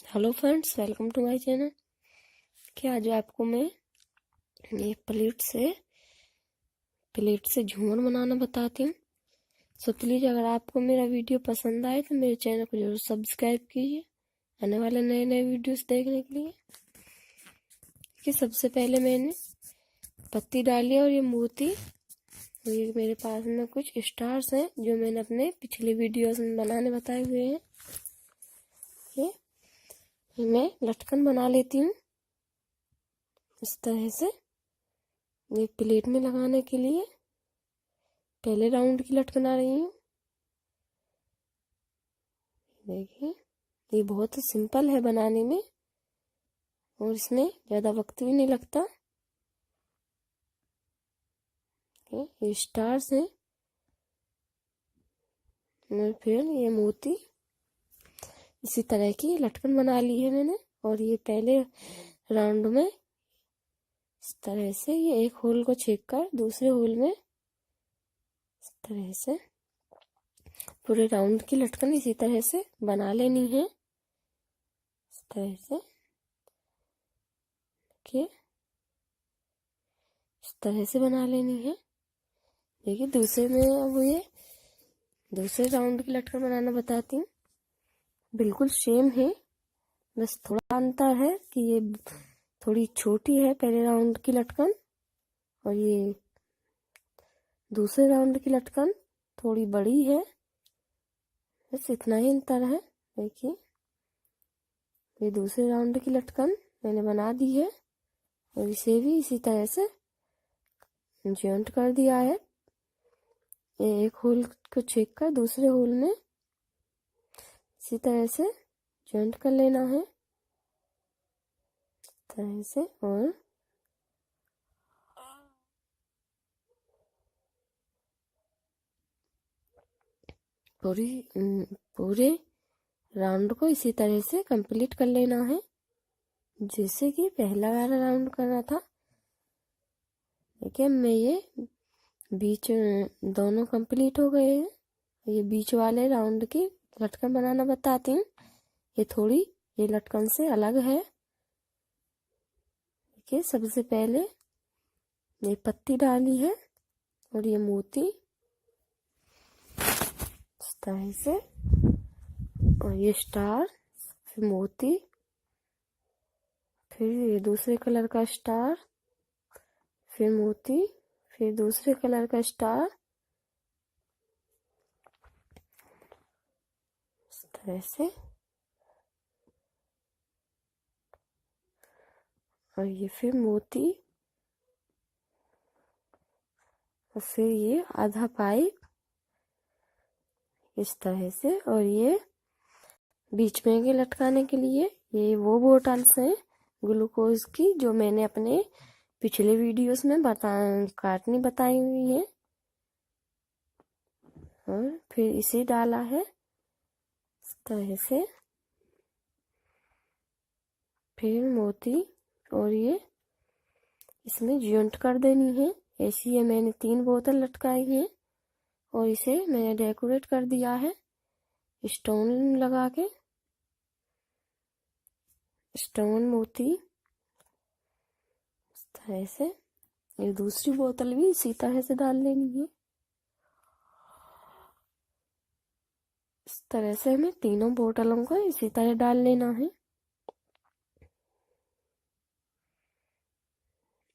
Hello friends, welcome to my channel. कि आज आपको मैं ये प्लेट से झूमर बनाना बताती हूँ। सो प्लीज़ अगर आपको मेरा वीडियो पसंद आए तो मेरे चैनल को जरूर सब्सक्राइब कीजिए आने वाले नए नए वीडियोस देखने के लिए। कि सबसे पहले मैंने पत्ती डाली और ये मोती, ये मेरे पास में कुछ स्टार्स हैं जो मैंने अपने पिछले वीडियोस में बनाने बताए हुए हैं। ये मैं लटकन बना लेती हूँ इस तरह से। ये प्लेट में लगाने के लिए पहले राउंड की लटकन आ रही हूँ। देखिए, ये बहुत ही सिंपल है बनाने में और इसमें ज़्यादा वक्त भी नहीं लगता। ये स्टार्स हैं और फिर ये मोती, इसी तरह की लटकन बना ली है मैंने। और ये पहले राउंड में इस तरह से ये एक होल को छेद कर दूसरे होल में इस तरह से पूरे राउंड की लटकन इसी तरह से बना लेनी है। इस तरह से देखिए, इस तरह से बना लेनी है। देखिए दूसरे में अब ये दूसरे राउंड की लटकन बनाना बताती हूँ। बिल्कुल सेम है, बस थोड़ा अंतर है कि ये थोड़ी छोटी है पहले राउंड की लटकन और ये दूसरे राउंड की लटकन थोड़ी बड़ी है। बस इतना ही अंतर है। देखिए, ये दूसरे राउंड की लटकन मैंने बना दी है और इसे भी इसी तरह से जॉइंट कर दिया है। एक होल को छेद कर दूसरे होल में इसी तरह से जॉइंट कर लेना है, इस तरह से। और पूरे राउंड को इसी तरह से कंप्लीट कर लेना है जैसे कि पहला वाला राउंड करना था। देखिए, मैं ये बीच दोनों कंप्लीट हो गए हैं। ये बीच वाले राउंड की लटकन बनाना बताती हूँ। ये थोड़ी ये लटकन से अलग है। देखिए, सबसे पहले ये पत्ती डाली है और ये मोती इस तरह से, और ये स्टार, फिर मोती, फिर ये दूसरे कलर का स्टार, फिर मोती, फिर दूसरे कलर का स्टार, इस तरह से। और ये फिर मोती और फिर ये आधा पाइप इस तरह से। और ये बीच में के लटकाने के लिए ये वो बोटल्स हैं ग्लूकोज की जो मैंने अपने पिछले वीडियोस में काटनी बताई हुई है। और फिर इसे डाला है इस तरह से, फिर मोती और ये इसमें जॉइंट कर देनी है। ऐसी है, मैंने 3 बोतल लटकाई हैं और इसे मैंने डेकोरेट कर दिया है स्टोन लगा के। स्टोन मोती इस तरह से। ये दूसरी बोतल भी इसी तरह से डाल लेनी है। इस तरह से हमें तीनों बोतलों को इसी तरह डाल लेना है,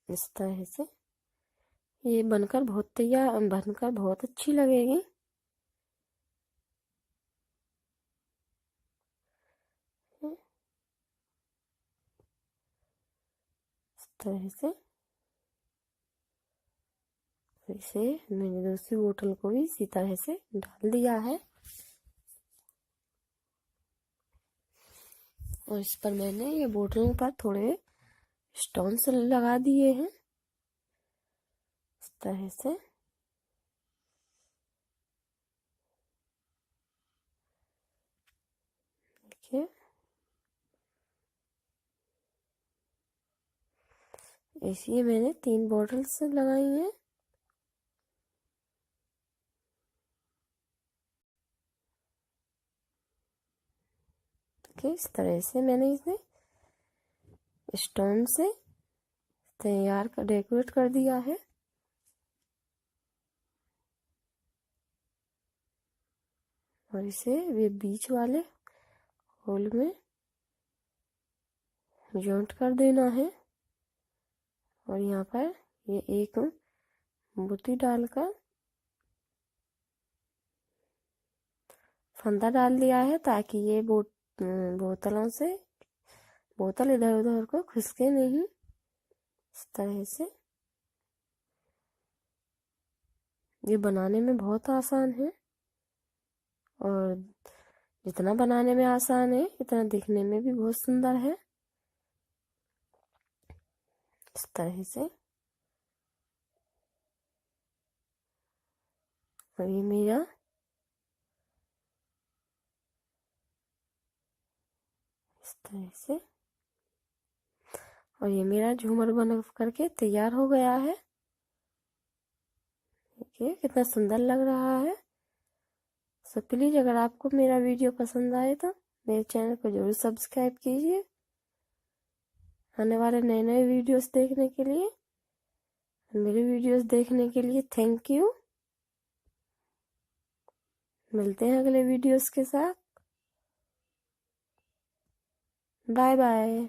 इस तरह से। ये बनकर बहुत अच्छी लगेगी। इस तरह से इसे मैंने दूसरी बोतल को भी इसी तरह से डाल दिया है और इस पर मैंने ये बोतलों पर थोड़े स्टोन्स लगा दिए हैं इस तरह से। देखिए, ऐसी मैंने 3 बॉटल्स लगाई हैं। देखिए इस तरह से मैंने इसे स्टोन से तैयार कर डेकोरेट कर दिया है। और इसे ये बीच वाले होल में जॉइंट कर देना है। और यहाँ पर ये एक मोती डालकर फंदा डाल दिया है ताकि ये बोतलों से बोतल इधर उधर को खिसके नहीं। इस तरह से ये बनाने में बहुत आसान है और जितना बनाने में आसान है इतना दिखने में भी बहुत सुंदर है। इस तरह से और ये मेरा इस तरह से और ये मेरा झूमर बन करके तैयार हो गया है। देखिए कितना सुंदर लग रहा है। सो प्लीज अगर आपको मेरा वीडियो पसंद आए तो मेरे चैनल को जरूर सब्सक्राइब कीजिए आने वाले नए नए वीडियोस देखने के लिए। मेरे वीडियोस देखने के लिए थैंक यू। मिलते हैं अगले वीडियोस के साथ। Bye bye.